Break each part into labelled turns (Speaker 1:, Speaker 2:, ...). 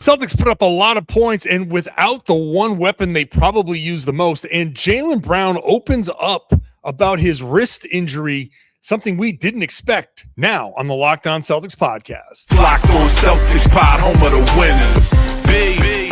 Speaker 1: Celtics put up a lot of points, and without the one weapon they probably use the most, and Jaylen Brown opens up about his wrist injury, something we didn't expect, now on the Locked On Celtics podcast.
Speaker 2: Locked On Celtics pod, home of the winners.
Speaker 1: Hey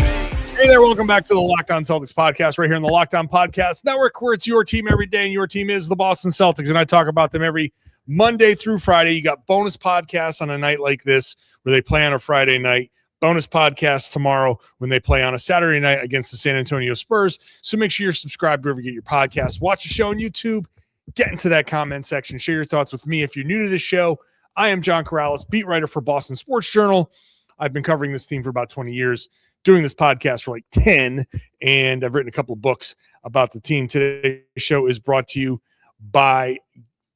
Speaker 1: there, welcome back to the Locked On Celtics podcast, right here on the Locked On Podcast Network, where it's your team every day, and your team is the Boston Celtics, and I talk about them every Monday through Friday. You got bonus podcasts on a night like this, where they play on a Friday night. Bonus podcast tomorrow when they play on a Saturday night against the San Antonio Spurs. So make sure you're subscribed wherever you get your podcasts. Watch the show on YouTube. Get into that comment section. Share your thoughts with me. If you're new to this show, I am John Karalis, beat writer for Boston Sports Journal. I've been covering this team for about 20 years, doing this podcast for like 10, and I've written a couple of books about the team. Today's show is brought to you by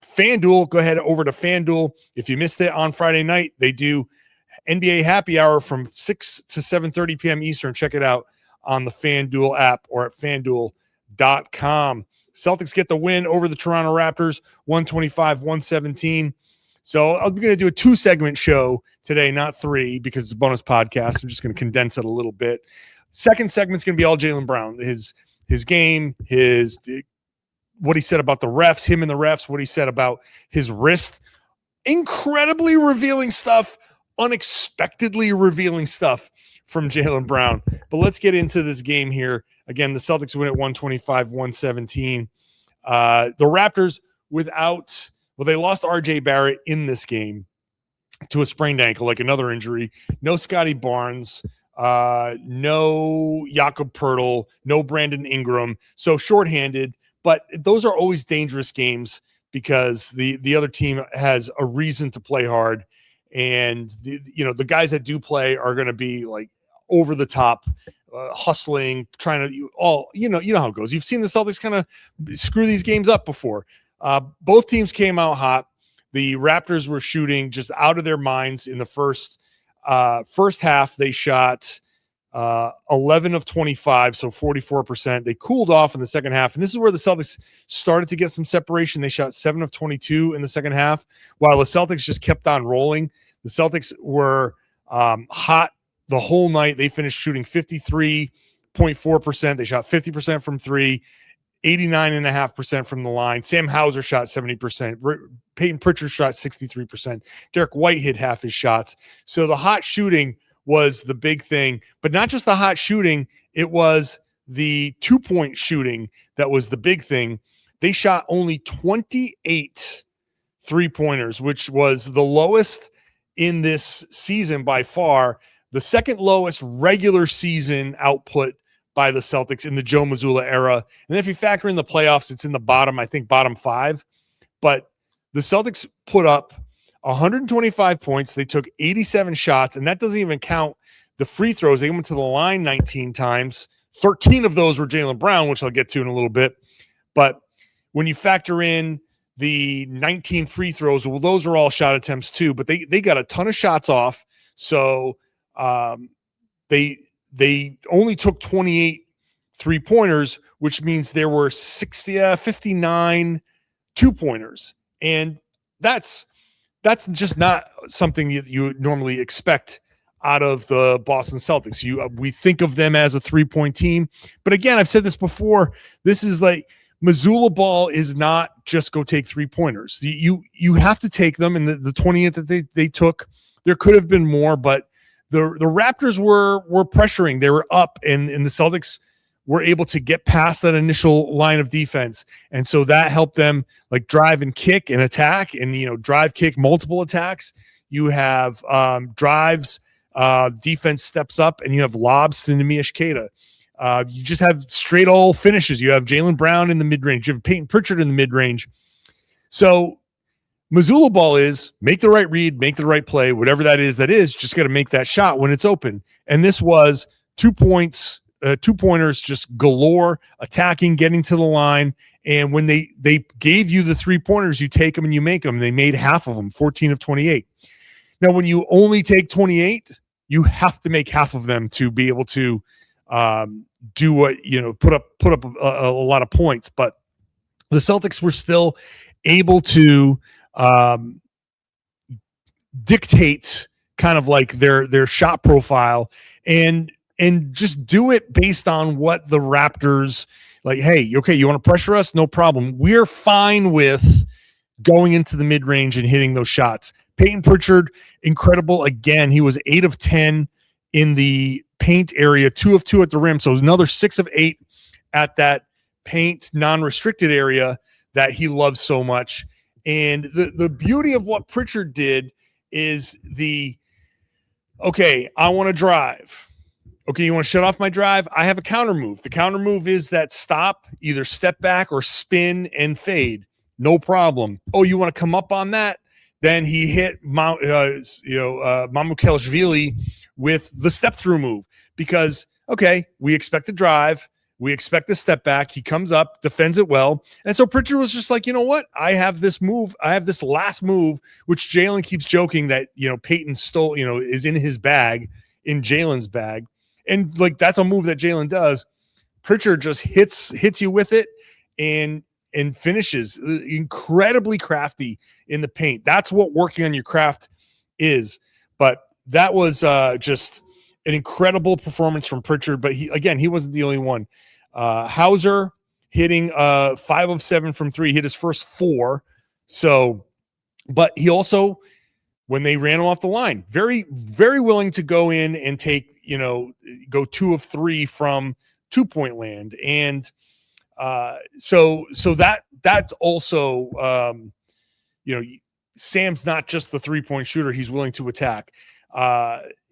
Speaker 1: FanDuel. Go ahead over to FanDuel. If you missed it on Friday night, they do NBA happy hour from 6 to 7:30 p.m. Eastern. Check it out on the FanDuel app or at FanDuel.com. Celtics get the win over the Toronto Raptors, 125-117. So I'm going to do a 2-segment show today, not 3, because it's a bonus podcast. I'm just going to condense it a little bit. Second segment's going to be all Jaylen Brown, his game, what he said about the refs, him and the refs, what he said about his wrist. Incredibly revealing stuff. Unexpectedly revealing stuff from Jaylen Brown. But let's get into this game here. Again, the Celtics win at 125-117. The Raptors they lost R.J. Barrett in this game to a sprained ankle, like another injury. No Scotty Barnes, no Jakob Poeltl, no Brandon Ingram. So shorthanded, but those are always dangerous games because the other team has a reason to play hard. And the guys that do play are going to be like over the top, hustling, trying to you know how it goes. You've seen the Celtics kind of screw these games up before. Both teams came out hot. The Raptors were shooting just out of their minds in the first half. They shot 11 of 25, so 44%. They cooled off in the second half, and this is where the Celtics started to get some separation. They shot 7 of 22 in the second half, while the Celtics just kept on rolling. The Celtics were hot the whole night. They finished shooting 53.4%. They shot 50% from three, 89.5% from the line. Sam Hauser shot 70%. Payton Pritchard shot 63%. Derrick White hit half his shots. So the hot shooting was the big thing, but not just the hot shooting. It was the 2-point shooting that was the big thing. They shot only 28 3-pointers, which was the lowest in this season by far, the second lowest regular season output by the Celtics in the Joe Mazzulla era. And then if you factor in the playoffs, it's in the bottom 5. But the Celtics put up 125 points. They took 87 shots, and that doesn't even count the free throws. They went to the line 19 times. 13 of those were Jaylen Brown, which I'll get to in a little bit. But when you factor in the 19 free throws, well, those are all shot attempts too, but they got a ton of shots off. So they only took 28 3-pointers, which means there were 59 2-pointers. And that's just not something you would normally expect out of the Boston Celtics. We think of them as a 3-point team, but again, I've said this before. This is like Mazzulla ball is not just go take 3-pointers. You have to take them, and the 28 that they took, there could have been more, but the Raptors were pressuring. They were up, and the Celtics were able to get past that initial line of defense. And so that helped them like drive and kick and attack, and, drive, kick, multiple attacks. You have drives, defense steps up, and you have lobs to Neemias Queta. You just have straight all finishes. You have Jaylen Brown in the mid-range. You have Payton Pritchard in the mid-range. So Mazzulla ball is make the right read, make the right play, whatever that is, just got to make that shot when it's open. And this was 2 points, 2-pointers just galore, attacking, getting to the line. And when they gave you the 3-pointers, you take them and you make them. They made half of them, 14 of 28. Now, when you only take 28, you have to make half of them to be able to do what, put up a lot of points. But the Celtics were still able to dictate kind of like their shot profile, and just do it based on what the Raptors like. Hey, okay, you want to pressure us? No problem. We're fine with going into the mid-range and hitting those shots. Payton Pritchard, incredible. Again, he was 8 of 10 in the paint area, 2 of 2 at the rim. So another 6 of 8 at that paint non-restricted area that he loves so much. And the beauty of what Pritchard did is okay, I want to drive. Okay, you want to shut off my drive? I have a counter move. The counter move is that stop, either step back or spin and fade. No problem. Oh, you want to come up on that? Then he hit Mamukelashvili with the step through move because, okay, we expect the drive. We expect the step back. He comes up, defends it well. And so Pritchard was just like, you know what? I have this move. I have this last move, which Jaylen keeps joking that, Payton stole, is in his bag, in Jaylen's bag. And like, that's a move that Jaylen does. Pritchard just hits you with it and finishes. Incredibly crafty in the paint. That's what working on your craft is. But that was just an incredible performance from Pritchard. But he wasn't the only one. Hauser hitting 5 of 7 from 3, hit his first 4. So, but he also, when they ran him off the line, very, very willing to go in and take, go 2 of 3 from 2-point land. And so that's also, Sam's not just the 3-point shooter. He's willing to attack.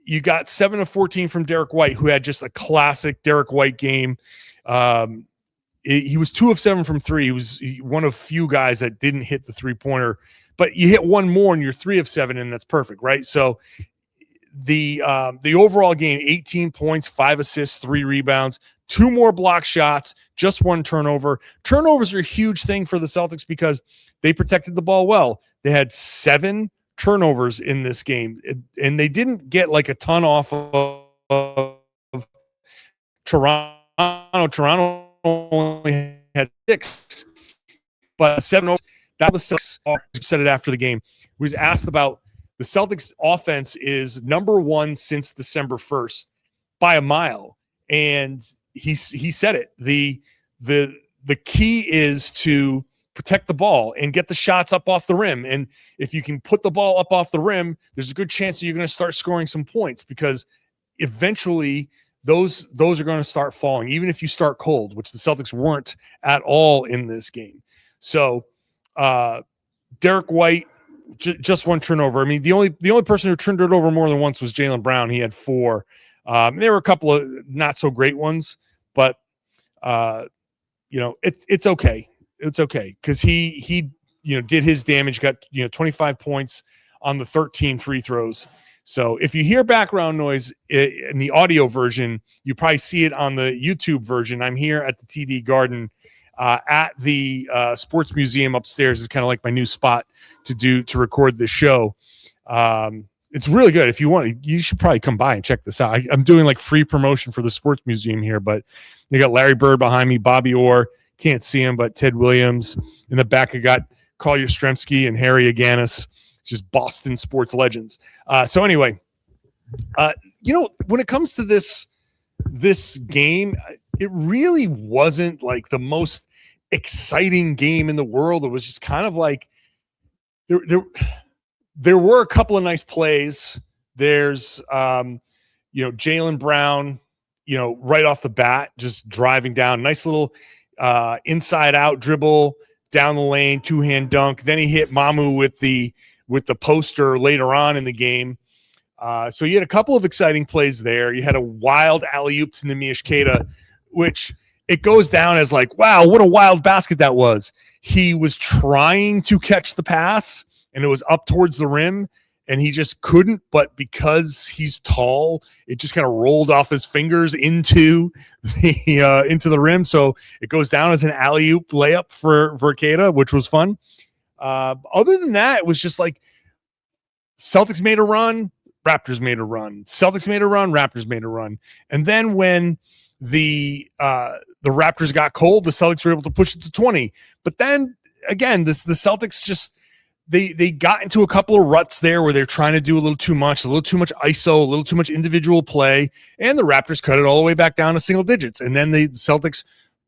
Speaker 1: You got 7 of 14 from Derrick White, who had just a classic Derrick White game. He was 2 of 7 from 3. He was one of few guys that didn't hit the 3-pointer, but you hit one more and you're 3 of 7, and that's perfect, right? So the overall game, 18 points, 5 assists, 3 rebounds, 2 more block shots, just 1 turnover. Turnovers are a huge thing for the Celtics because they protected the ball well. They had 7 turnovers in this game, and they didn't get like a ton off of Toronto. Toronto only had 6, but 7. That was 6. Said it after the game. He was asked about the Celtics offense is number 1 since December 1st by a mile, and he said it. The key is to protect the ball and get the shots up off the rim. And if you can put the ball up off the rim, there's a good chance that you're going to start scoring some points, because eventually those are going to start falling, even if you start cold, which the Celtics weren't at all in this game. So Derrick White, just 1 turnover. I mean, the only person who turned it over more than once was Jaylen Brown. He had 4. There were a couple of not so great ones, but it's okay. It's okay because he did his damage, got 25 points on the 13 free throws. So if you hear background noise in the audio version, you probably see it on the YouTube version. I'm here at the TD Garden at the Sports Museum upstairs. Is kind of like my new spot to record this show. It's really good. If you want, you should probably come by and check this out. I'm doing like free promotion for the Sports Museum here, but they got Larry Bird behind me, Bobby Orr. Can't see him, but Ted Williams. In the back, I got Carl Yastrzemski and Harry Aganis, just Boston sports legends. So anyway, when it comes to this game, it really wasn't like the most exciting game in the world. It was just kind of like there were a couple of nice plays. There's Jaylen Brown, right off the bat, just driving down, nice little inside out dribble down the lane, 2-hand dunk. Then he hit Mamu with the poster later on in the game. So you had a couple of exciting plays there. You had a wild alley-oop to Neemias Queta, which it goes down as like, wow, what a wild basket that was. He was trying to catch the pass, and it was up towards the rim, and he just couldn't. But because he's tall, it just kind of rolled off his fingers into the rim. So it goes down as an alley-oop layup for Queta, which was fun. Other than that, it was just like Celtics made a run, Raptors made a run. Celtics made a run, Raptors made a run. And then when the Raptors got cold, the Celtics were able to push it to 20. But then again, the Celtics just they got into a couple of ruts there where they're trying to do a little too much ISO, a little too much individual play, and the Raptors cut it all the way back down to single digits. And then the Celtics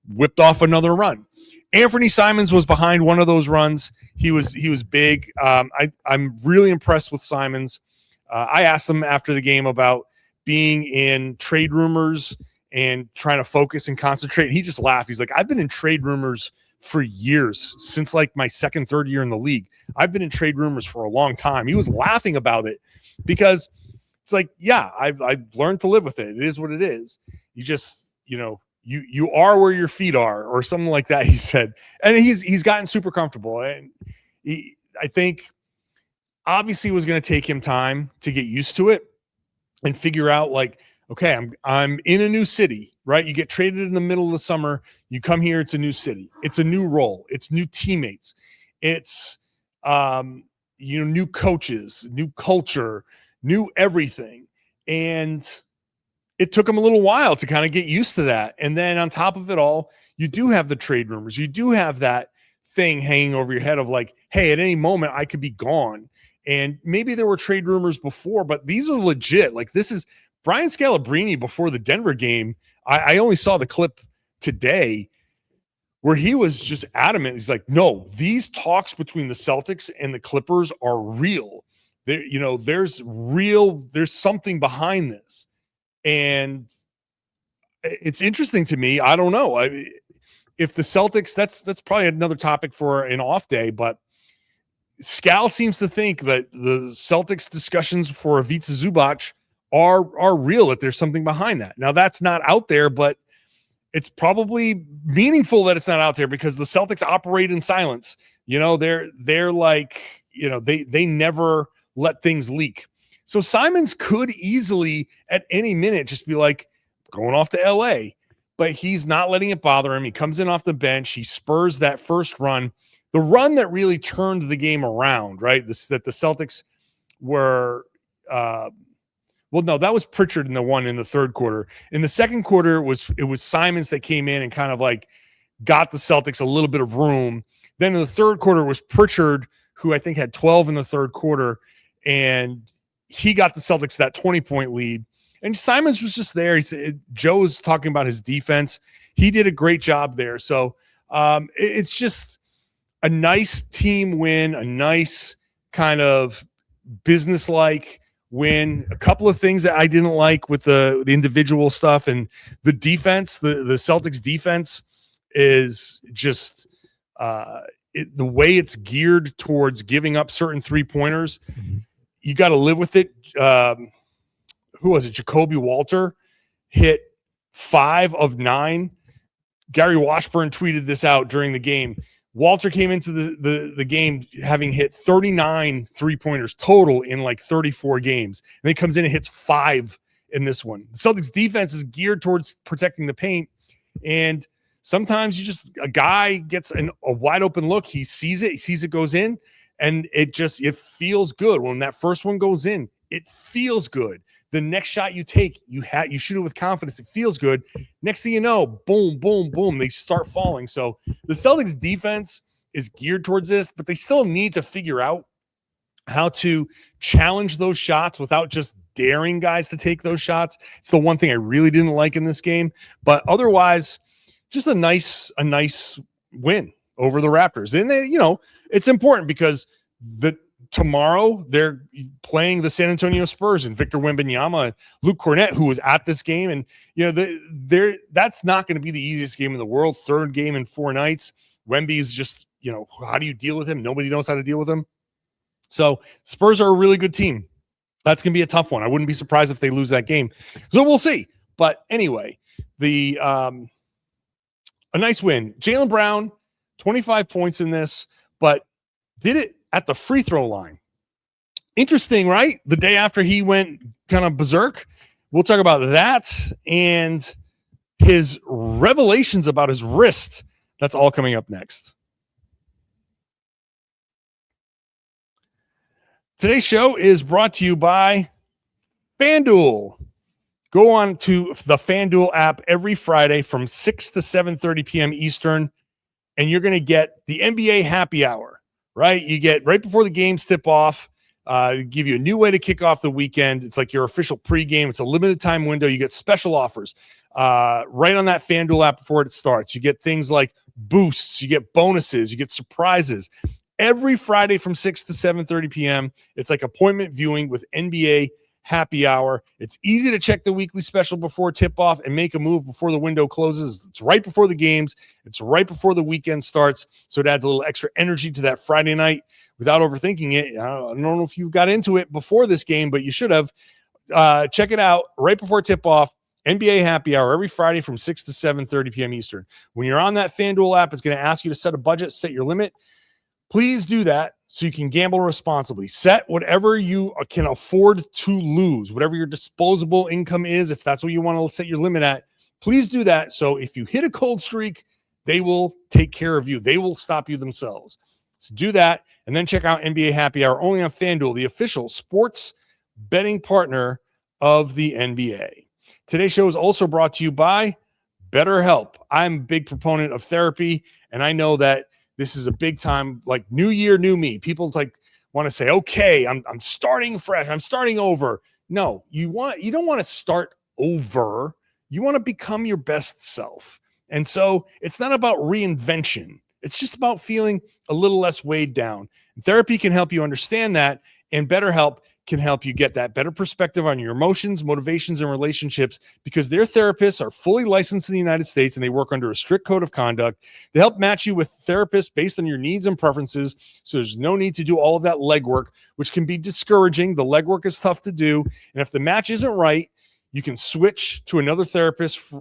Speaker 1: whipped off another run. Anthony Simons was behind one of those runs. He was big. I'm really impressed with Simons. I asked him after the game about being in trade rumors and trying to focus and concentrate. And he just laughed. He's like, I've been in trade rumors for years, since like my second, third year in the league. I've been in trade rumors for a long time. He was laughing about it because it's like, yeah, I've learned to live with it. It is what it is. You just, you are where your feet are, or something like that, he said. And he's gotten super comfortable. And I think obviously it was going to take him time to get used to it and figure out, like, okay, I'm in a new city, right? You get traded in the middle of the summer. You come here, it's a new city. It's a new role. It's new teammates. It's new coaches, new culture, new everything. And it took him a little while to kind of get used to that. And then on top of it all, you do have the trade rumors. You do have that thing hanging over your head of like, hey, at any moment I could be gone. And maybe there were trade rumors before, but these are legit. Like, this is Brian Scalabrine before the Denver game. I only saw the clip today where he was just adamant. He's like, no, these talks between the Celtics and the Clippers are real. There's something behind this. And it's interesting to me. I don't know. If the Celtics, that's probably another topic for an off day, but Scal seems to think that the Celtics discussions for Ivica Zubac are real, that there's something behind that. Now, that's not out there, but it's probably meaningful that it's not out there because the Celtics operate in silence. They're like, they never let things leak. So Simons could easily at any minute just be like going off to LA, but he's not letting it bother him. He comes in off the bench. He spurs that first run, the run that really turned the game around, right? That the Celtics were, no, that was Pritchard in the one in the third quarter. In the second quarter, it was Simons that came in and kind of like got the Celtics a little bit of room. Then in the third quarter was Pritchard, who I think had 12 in the third quarter, and he got the Celtics that 20-point lead. And Simons was just there. Joe was talking about his defense. He did a great job there. So it's just a nice team win, a nice kind of business-like win. A couple of things that I didn't like with the individual stuff and the defense. The Celtics defense is just the way it's geared towards giving up certain three-pointers. Mm-hmm. You got to live with it. Who was it? Jacoby Walter hit 5 of 9. Gary Washburn tweeted this out during the game. Walter came into the game having hit 39 three-pointers total in like 34 games. And then he comes in and hits 5 in this one. The Celtics defense is geared towards protecting the paint. And sometimes a guy gets a wide open look. He sees it goes in, and it feels good. When that first one goes in, it feels good. The next shot you take, you shoot it with confidence. It feels good. Next thing you know, boom, boom, boom, they start falling. So the Celtics defense is geared towards this, but they still need to figure out how to challenge those shots without just daring guys to take those shots. It's the one thing I really didn't like in this game. But otherwise, just a nice win over the Raptors. And it's important because tomorrow they're playing the San Antonio Spurs and Victor Wembanyama and Luke Cornett, who was at this game. And, that's not going to be the easiest game in the world. Third game in 4 nights. Wemby is just, how do you deal with him? Nobody knows how to deal with him. So Spurs are a really good team. That's going to be a tough one. I wouldn't be surprised if they lose that game. So we'll see. But anyway, a nice win. Jaylen Brown, 25 points in this, but did it at the free throw line. Interesting, right? The day after he went kind of berserk. We'll talk about that and his revelations about his wrist. That's all coming up next. Today's show is brought to you by FanDuel. Go on to the FanDuel app every Friday from 6 to 7:30 p.m. Eastern, and you're going to get the NBA happy hour. right? You get right before the games tip off, give you a new way to kick off the weekend. It's like your official pregame. It's a limited time window. You get special offers right on that FanDuel app before it starts. You get things like boosts. You get bonuses. You get surprises. Every Friday from 6 to 7:30 p.m., it's like appointment viewing with NBA happy hour. It's easy to check the weekly special before tip-off and make a move before the window closes. It's right before the games. It's right before the weekend starts, so it adds a little extra energy to that Friday night without overthinking it. I don't know if you got into it before this game, but you should have. Check it out right before tip-off. NBA happy hour every Friday from 6 to 7:30 p.m. Eastern. When you're on that FanDuel app, it's going to ask you to set a budget, set your limit. Please do that so you can gamble responsibly. Set whatever you can afford to lose, whatever your disposable income is. If that's what you want to set your limit at, please do that. So if you hit a cold streak, they will take care of you. They will stop you themselves. So do that, and then check out NBA Happy Hour only on FanDuel, the official sports betting partner of the NBA. Today's show is also brought to you by BetterHelp. I'm a big proponent of therapy, and I know that this is a big time, like new year, new me. People like want to say, okay, I'm starting fresh. I'm starting over. No, you don't want to start over. You want to become your best self. And so it's not about reinvention. It's just about feeling a little less weighed down. Therapy can help you understand that, and BetterHelp can help you get that better perspective on your emotions, motivations, and relationships, because their therapists are fully licensed in the United States and they work under a strict code of conduct. They help match you with therapists based on your needs and preferences, so there's no need to do all of that legwork, which can be discouraging. The legwork is tough to do, and if the match isn't right, you can switch to another therapist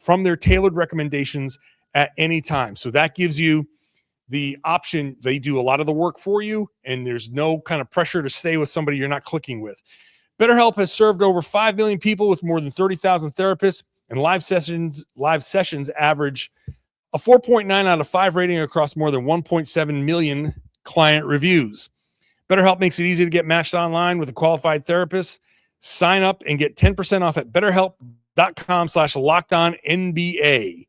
Speaker 1: from their tailored recommendations at any time. So that gives you the option. They do a lot of the work for you, and there's no kind of pressure to stay with somebody you're not clicking with. BetterHelp has served over 5 million people with more than 30,000 therapists, and live sessions average a 4.9 out of 5 rating across more than 1.7 million client reviews. BetterHelp makes it easy to get matched online with a qualified therapist. Sign up and get 10% off at BetterHelp.com/LockedOnNBA.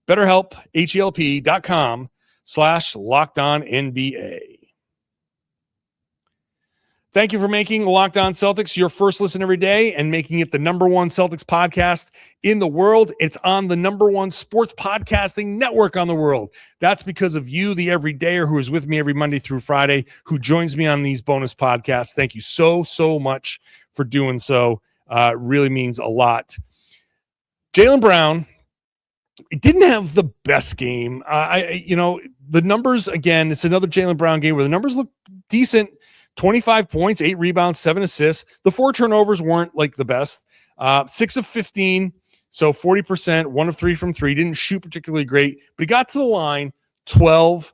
Speaker 1: BetterHelp, HELP.com/LockedOnNBA. Thank you for making Locked On Celtics your first listen every day and making it the number one Celtics podcast in the world. It's on the number one sports podcasting network on the world. That's because of you, the everydayer who is with me every Monday through Friday, who joins me on these bonus podcasts. Thank you so much for doing so. It really means a lot. Jaylen Brown, it didn't have the best game. The numbers, again, it's another Jaylen Brown game where the numbers look decent. 25 points, 8 rebounds, 7 assists. The 4 turnovers weren't like the best. 6 of 15, so 40%, 1 of 3 from 3. Didn't shoot particularly great, but he got to the line 12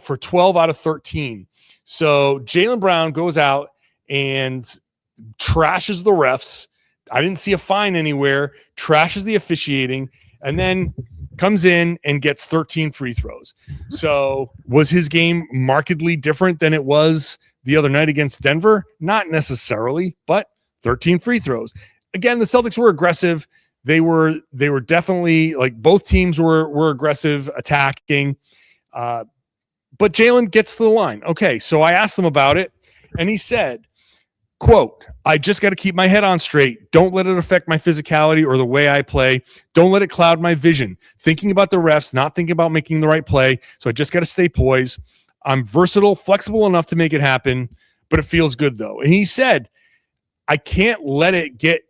Speaker 1: for 12 out of 13. So Jaylen Brown goes out and trashes the refs. I didn't see a fine anywhere. Trashes the officiating, and then comes in and gets 13 free throws. So was his game markedly different than it was the other night against Denver? Not necessarily, but 13 free throws. Again, the Celtics were aggressive. They were definitely, like, both teams were aggressive, attacking. But Jaylen gets to the line. Okay, so I asked him about it, and he said, quote, "I just got to keep my head on straight. Don't let it affect my physicality or the way I play. Don't let it cloud my vision. Thinking about the refs, not thinking about making the right play. So I just got to stay poised. I'm versatile, flexible enough to make it happen, but it feels good though." And he said, I can't let it get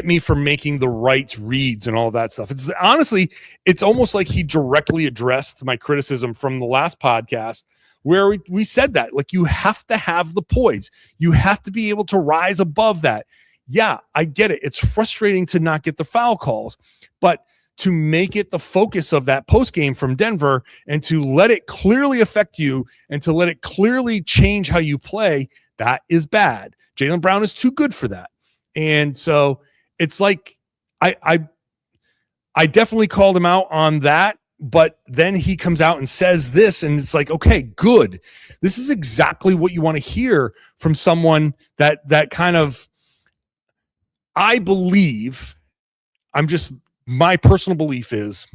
Speaker 1: me from making the right reads and all that stuff. It's honestly, it's almost like he directly addressed my criticism from the last podcast, where we said that, like, you have to have the poise. You have to be able to rise above that. Yeah, I get it. It's frustrating to not get the foul calls, but to make it the focus of that postgame from Denver and to let it clearly affect you and to let it clearly change how you play, that is bad. Jaylen Brown is too good for that. And so it's like, I definitely called him out on that. But then he comes out and says this, and it's like, okay, good. This is exactly what you want to hear from someone that kind of, I believe, my personal belief is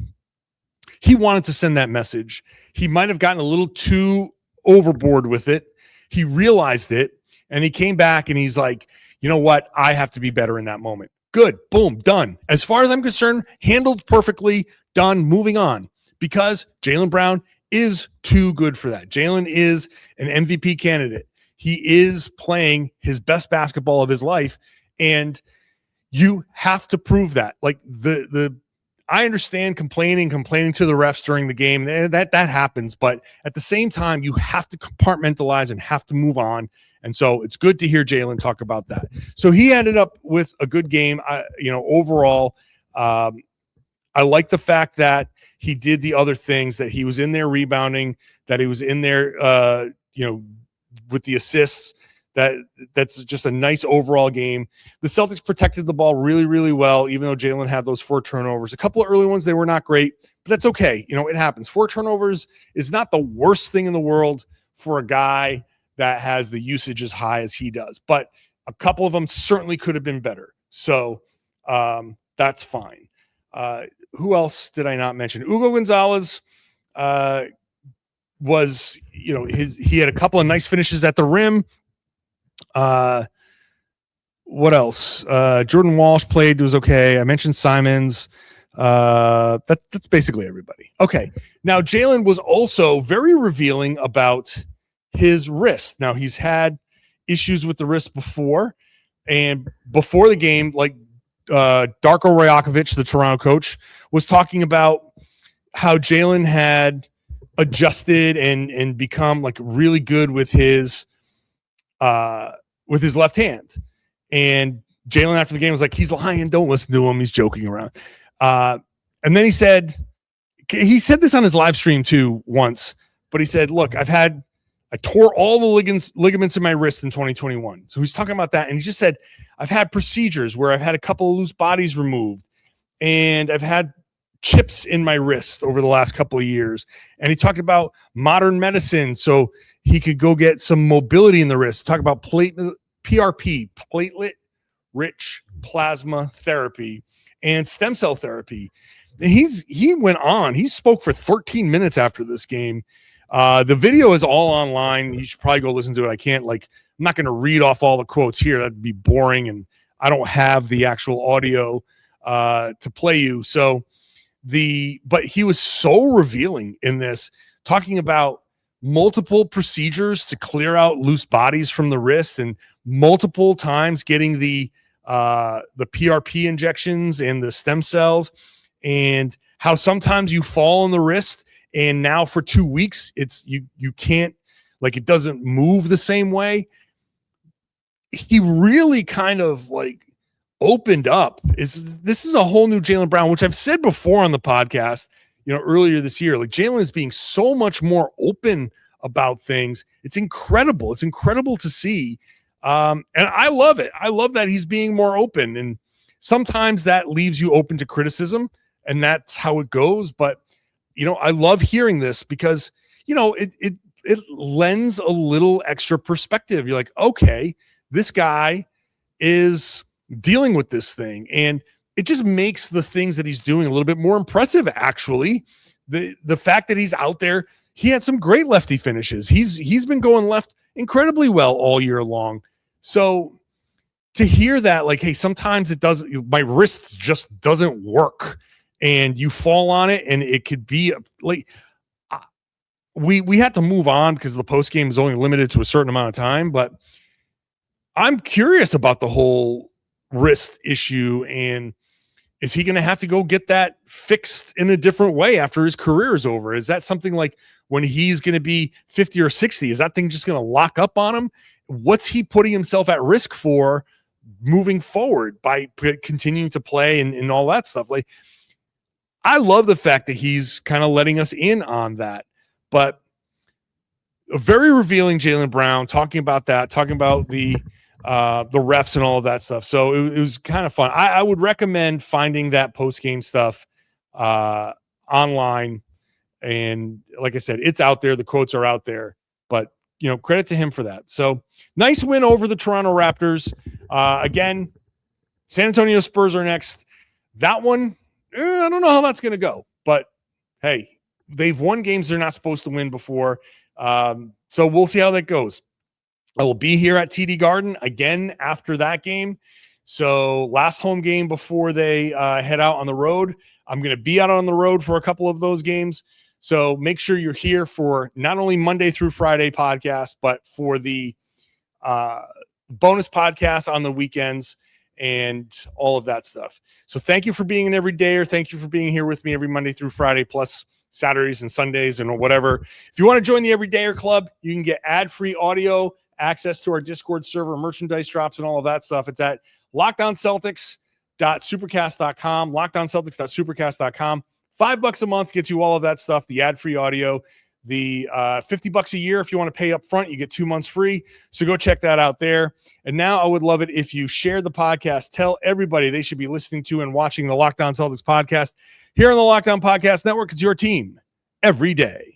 Speaker 1: he wanted to send that message. He might have gotten a little too overboard with it. He realized it, and he came back and he's like, you know what? I have to be better in that moment. Good. Boom. Done. As far as I'm concerned, handled perfectly. Done. Moving on. Because Jaylen Brown is too good for that. Jaylen is an MVP candidate. He is playing his best basketball of his life, and you have to prove that. Like I understand complaining to the refs during the game. That happens, but at the same time, you have to compartmentalize and have to move on. And so it's good to hear Jaylen talk about that. So he ended up with a good game. Overall, I like the fact that he did the other things, that he was in there rebounding, that he was in there, with the assists. That's just a nice overall game. The Celtics protected the ball really, really well, even though Jaylen had those 4 turnovers. A couple of early ones, they were not great, but that's okay. It happens. 4 turnovers is not the worst thing in the world for a guy that has the usage as high as he does, but a couple of them certainly could have been better. So that's fine. Who else did I not mention? Hugo Gonzalez was, he had a couple of nice finishes at the rim. What else? Jordan Walsh played, was okay. I mentioned Simons. That's basically everybody. Okay. Now Jaylen was also very revealing about his wrist. Now he's had issues with the wrist before, and before the game, like Darko Rajakovic, the Toronto coach, was talking about how Jaylen had adjusted and become like really good with his left hand. And Jaylen after the game was like, he's lying. Don't listen to him. He's joking around. And then he said this on his live stream too once, but he said, look, I tore all the ligaments in my wrist in 2021. So he's talking about that. And he just said, I've had procedures where I've had a couple of loose bodies removed, and I've had chips in my wrist over the last couple of years. And he talked about modern medicine, so he could go get some mobility in the wrist. Talk about PRP, platelet-rich plasma therapy, and stem cell therapy. And he went on. He spoke for 13 minutes after this game. The video is all online. You should probably go listen to it. I'm not going to read off all the quotes here. That'd be boring, and I don't have the actual audio to play you. But he was so revealing in this, talking about multiple procedures to clear out loose bodies from the wrist, and multiple times getting the PRP injections and the stem cells, and how sometimes you fall on the wrist, and now for 2 weeks it's you can't, like, it doesn't move the same way. He really kind of like opened up. This is a whole new Jaylen Brown, which I've said before on the podcast, earlier this year. Like, Jaylen is being so much more open about things. It's incredible. It's incredible to see. And I love it. I love that he's being more open. And sometimes that leaves you open to criticism, and that's how it goes. But, I love hearing this because, it lends a little extra perspective. You're like, okay, this guy is dealing with this thing, and it just makes the things that he's doing a little bit more impressive. Actually, the fact that he's out there, he had some great lefty finishes. He's been going left incredibly well all year long. So to hear that, like, hey, sometimes it doesn't, my wrist just doesn't work, and you fall on it, and it could be like, we had to move on because the post game is only limited to a certain amount of time. But I'm curious about the whole wrist issue, and is he going to have to go get that fixed in a different way after his career is over? Is that something like when he's going to be 50 or 60, is that thing just going to lock up on him? What's he putting himself at risk for moving forward by continuing to play and all that stuff? Like, I love the fact that he's kind of letting us in on that. But a very revealing Jaylen Brown, talking about that, talking about the refs and all of that stuff. So it was kind of fun. I would recommend finding that post-game stuff online. And like I said, it's out there. The quotes are out there. But, credit to him for that. So nice win over the Toronto Raptors. Again, San Antonio Spurs are next. That one, I don't know how that's going to go. But, hey, they've won games they're not supposed to win before. So we'll see how that goes. I will be here at TD Garden again after that game. So last home game before they head out on the road. I'm going to be out on the road for a couple of those games. So make sure you're here for not only Monday through Friday podcast, but for the bonus podcast on the weekends and all of that stuff. So thank you for being an everydayer. Thank you for being here with me every Monday through Friday, plus Saturdays and Sundays and whatever. If you want to join the Everydayer Club, you can get ad-free audio, access to our Discord server, merchandise drops, and all of that stuff. It's at lockdownceltics.supercast.com, lockdownceltics.supercast.com. $5 a month gets you all of that stuff, the ad-free audio. The $50 a year, if you want to pay up front, you get 2 months free. So go check that out there. And now I would love it if you share the podcast. Tell everybody they should be listening to and watching the Locked On Celtics podcast here on the Locked On Podcast Network. It's your team every day.